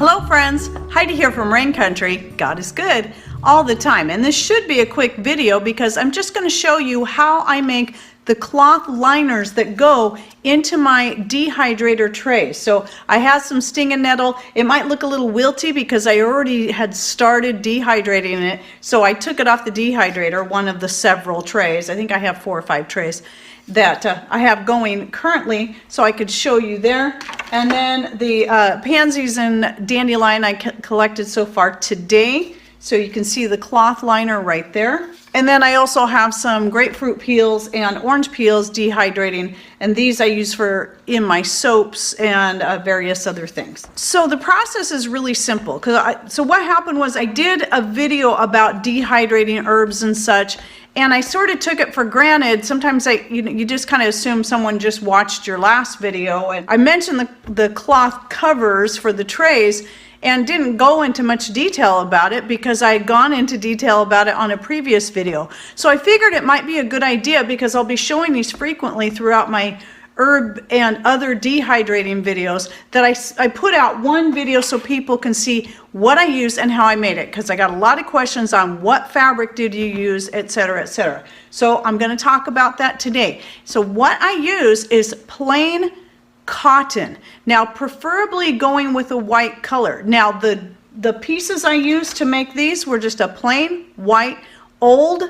Hello friends, Heidi here from Rain Country. God is good all the time, and this should be a quick video because I'm just going to show you how I make the cloth liners that go into my dehydrator trays. So I have some stinging nettle. It might look a little wilty because I already had started dehydrating it, so I took it off the dehydrator, one of the several trays. I think I have 4 or 5 trays that I have going currently, so I could show you there. And then the pansies and dandelion I collected so far today, so you can see the cloth liner right there. And then I also have some grapefruit peels and orange peels dehydrating, and these I use for in my soaps and various other things. So the process is really simple. So what happened was I did a video about dehydrating herbs and such, and I sort of took it for granted. Sometimes you just kind of assume someone just watched your last video. And I mentioned the cloth covers for the trays and didn't go into much detail about it because I had gone into detail about it on a previous video. So I figured it might be a good idea because I'll be showing these frequently throughout my herb and other dehydrating videos, that I put out one video so people can see what I use and how I made it, because I got a lot of questions on what fabric did you use, etc., etc. So I'm going to talk about that today. So what I use is plain cotton. Now preferably going with a white color. Now the pieces I used to make these were just a plain white old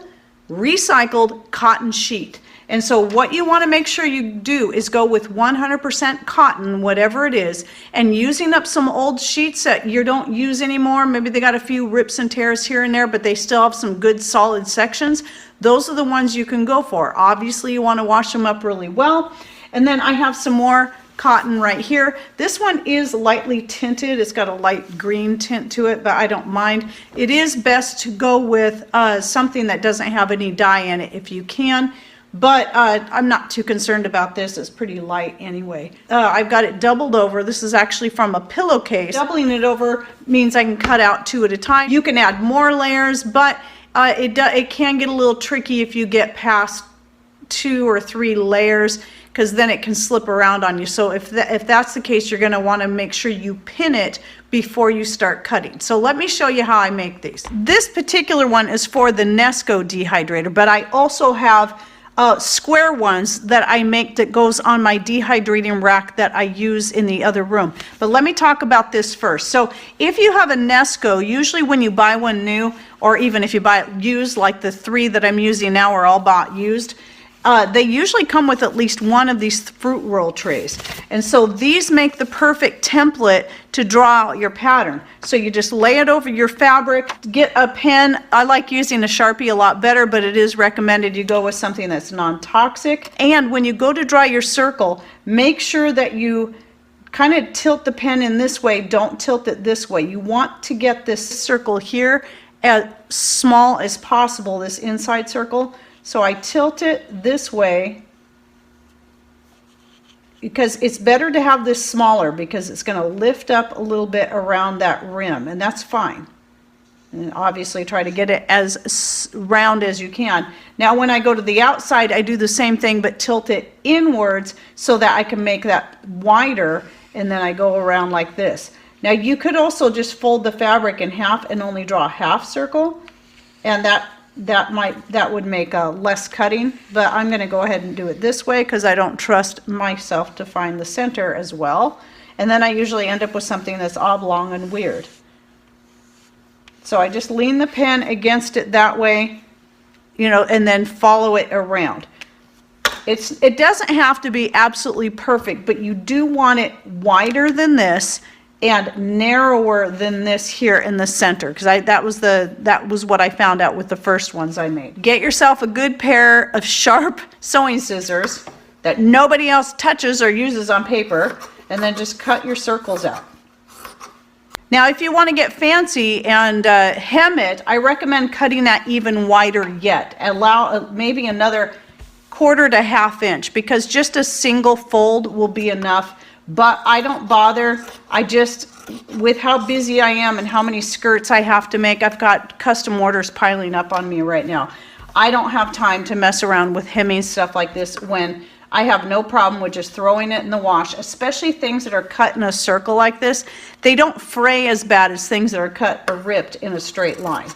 recycled cotton sheet. And so what you want to make sure you do is go with 100% cotton, whatever it is, and using up some old sheets that you don't use anymore. Maybe they got a few rips and tears here and there, but they still have some good solid sections. Those are the ones you can go for. Obviously you want to wash them up really well. And then I have some more cotton right here. This one is lightly tinted. It's got a light green tint to it, but I don't mind. It is best to go with something that doesn't have any dye in it if you can. But I'm not too concerned about this. It's pretty light anyway. I've got it doubled over. This is actually from a pillowcase. Doubling it over means I can cut out 2 at a time. You can add more layers, but it can get a little tricky if you get past 2 or 3 layers, because then it can slip around on you. So if that's the case, you're going to want to make sure you pin it before you start cutting. So let me show you how I make these. This particular one is for the Nesco dehydrator, but I also have square ones that I make that goes on my dehydrating rack that I use in the other room. But let me talk about this first. So if you have a Nesco, usually when you buy one new, or even if you buy it used, like the 3 that I'm using now are all bought used, they usually come with at least one of these fruit roll trays. And so these make the perfect template to draw out your pattern. So you just lay it over your fabric, get a pen. I like using a Sharpie a lot better, but it is recommended you go with something that's non-toxic. And when you go to draw your circle, make sure that you kind of tilt the pen in this way. Don't tilt it this way. You want to get this circle here as small as possible, this inside circle. So I tilt it this way because it's better to have this smaller, because it's going to lift up a little bit around that rim, and that's fine. And obviously try to get it as round as you can. Now when I go to the outside, I do the same thing but tilt it inwards so that I can make that wider, and then I go around like this. Now you could also just fold the fabric in half and only draw a half circle, and that would make less cutting, but I'm going to go ahead and do it this way because I don't trust myself to find the center as well. And then I usually end up with something that's oblong and weird. So I just lean the pen against it that way, you know, and then follow it around. It doesn't have to be absolutely perfect, but you do want it wider than this and narrower than this here in the center, because that was what I found out with the first ones I made. Get yourself a good pair of sharp sewing scissors that nobody else touches or uses on paper, and then just cut your circles out. Now if you want to get fancy and hem it, I recommend cutting that even wider yet. Allow maybe another 1/4 to 1/2 inch, because just a single fold will be enough. But I don't bother. I just, with how busy I am and how many skirts I have to make, I've got custom orders piling up on me right now. I don't have time to mess around with hemming stuff like this when I have no problem with just throwing it in the wash, especially things that are cut in a circle like this. They don't fray as bad as things that are cut or ripped in a straight line.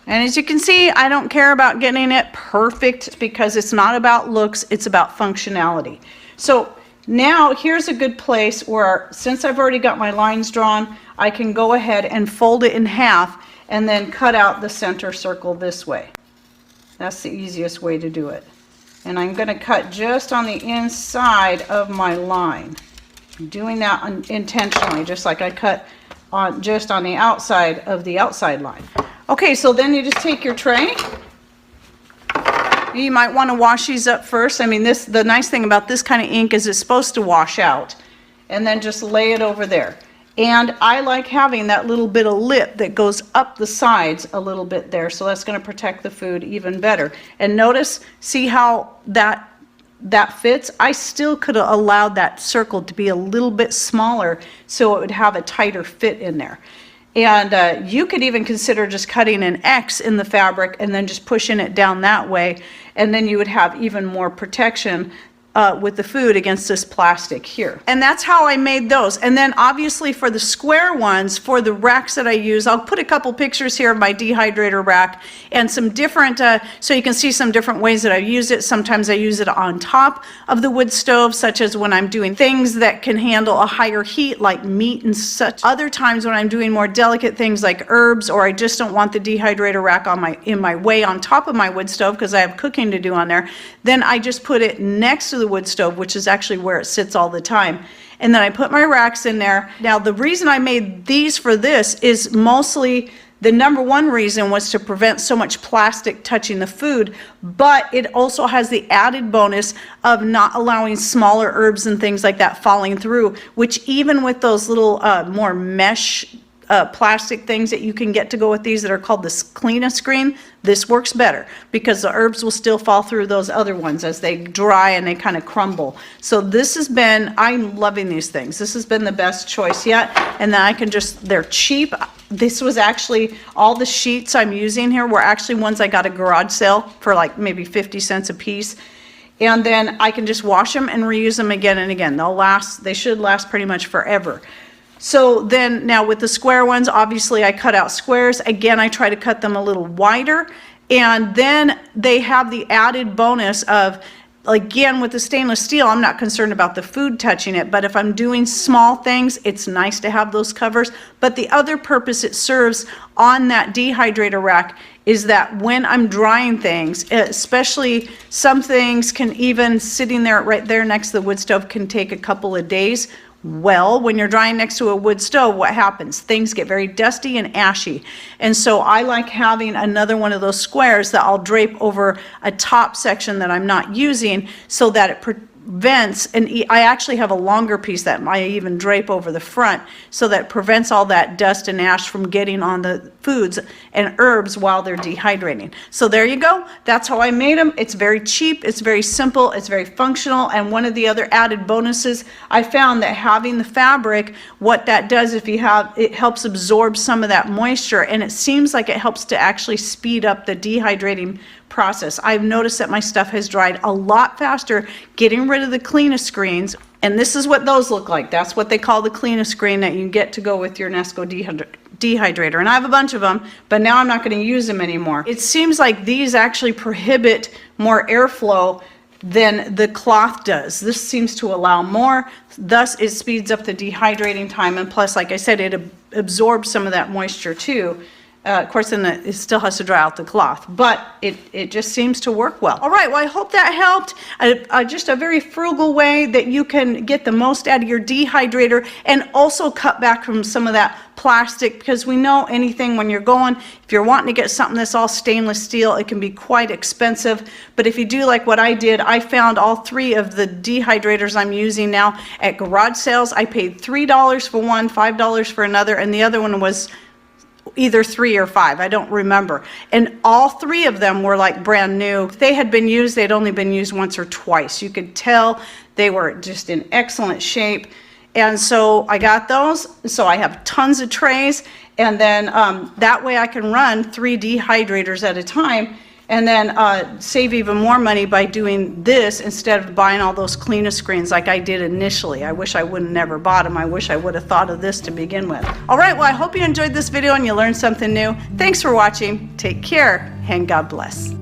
And as you can see, I don't care about getting it perfect because it's not about looks, it's about functionality. So now here's a good place where, since I've already got my lines drawn, I can go ahead and fold it in half and then cut out the center circle this way. That's the easiest way to do it. And I'm going to cut just on the inside of my line. I'm doing that intentionally, just like I cut on just on the outside of the outside line. Okay, so then you just take your tray. You might want to wash these up first. I mean, the nice thing about this kind of ink is it's supposed to wash out. And then just lay it over there. And I like having that little bit of lip that goes up the sides a little bit there, so that's going to protect the food even better. And notice, see how that fits? I still could have allowed that circle to be a little bit smaller so it would have a tighter fit in there. And you could even consider just cutting an X in the fabric and then just pushing it down that way, and then you would have even more protection with the food against this plastic here. And that's how I made those. And then obviously for the square ones, for the racks that I use, I'll put a couple pictures here of my dehydrator rack and some different, so you can see some different ways that I use it. Sometimes I use it on top of the wood stove, such as when I'm doing things that can handle a higher heat like meat and such. Other times when I'm doing more delicate things like herbs, or I just don't want the dehydrator rack in my way on top of my wood stove because I have cooking to do on there, then I just put it next to the wood stove, which is actually where it sits all the time. And then I put my racks in there. Now the reason I made these for this is mostly, the number one reason was to prevent so much plastic touching the food, but it also has the added bonus of not allowing smaller herbs and things like that falling through, which even with those little more mesh plastic things that you can get to go with these that are called the clean screen, this works better because the herbs will still fall through those other ones as they dry and they kind of crumble. So this has been, I'm loving these things. This has been the best choice yet. And then I can just, they're cheap. This was actually, all the sheets I'm using here were actually ones I got at a garage sale for like maybe 50 cents a piece. And then I can just wash them and reuse them again and again. They'll last, they should last pretty much forever. So then now with the square ones, obviously I cut out squares. Again, I try to cut them a little wider. And then they have the added bonus of, again, with the stainless steel, I'm not concerned about the food touching it, but if I'm doing small things, it's nice to have those covers. But the other purpose it serves on that dehydrator rack is that when I'm drying things, especially some things can even sitting there right there next to the wood stove can take a couple of days. Well, when you're drying next to a wood stove, what happens? Things get very dusty and ashy. And so I like having another one of those squares that I'll drape over a top section that I'm not using so that it prevents, and I actually have a longer piece that I even drape over the front so that it prevents all that dust and ash from getting on the foods and herbs while they're dehydrating. So there you go. That's how I made them. It's very cheap. It's very simple. It's very functional. And one of the other added bonuses, I found that having the fabric, what that does, if you have, it helps absorb some of that moisture, and it seems like it helps to actually speed up the dehydrating process. I've noticed that my stuff has dried a lot faster getting rid of the cleanest screens, and this is what those look like. That's what they call the cleanest screen that you get to go with your Nesco dehydrator. And I have a bunch of them, but now I'm not going to use them anymore. It seems like these actually prohibit more airflow than the cloth does. This seems to allow more, thus it speeds up the dehydrating time, and plus, like I said, it absorbs some of that moisture too. Of course, then it still has to dry out the cloth, but it just seems to work well. All right, well, I hope that helped. Just a very frugal way that you can get the most out of your dehydrator and also cut back from some of that plastic, because we know anything when you're going, if you're wanting to get something that's all stainless steel, it can be quite expensive. But if you do like what I did, I found all three of the dehydrators I'm using now at garage sales. I paid $3 for one, $5 for another, and the other one was either 3 or 5, I don't remember. And all three of them were like brand new. If they had been used, they'd only been used once or twice. You could tell they were just in excellent shape. And so I got those. So I have tons of trays. And then that way I can run 3 dehydrators at a time, and then save even more money by doing this instead of buying all those cleaner screens like I did initially. I wish I would have never bought them. I wish I would have thought of this to begin with. All right, well, I hope you enjoyed this video and you learned something new. Thanks for watching. Take care, and God bless.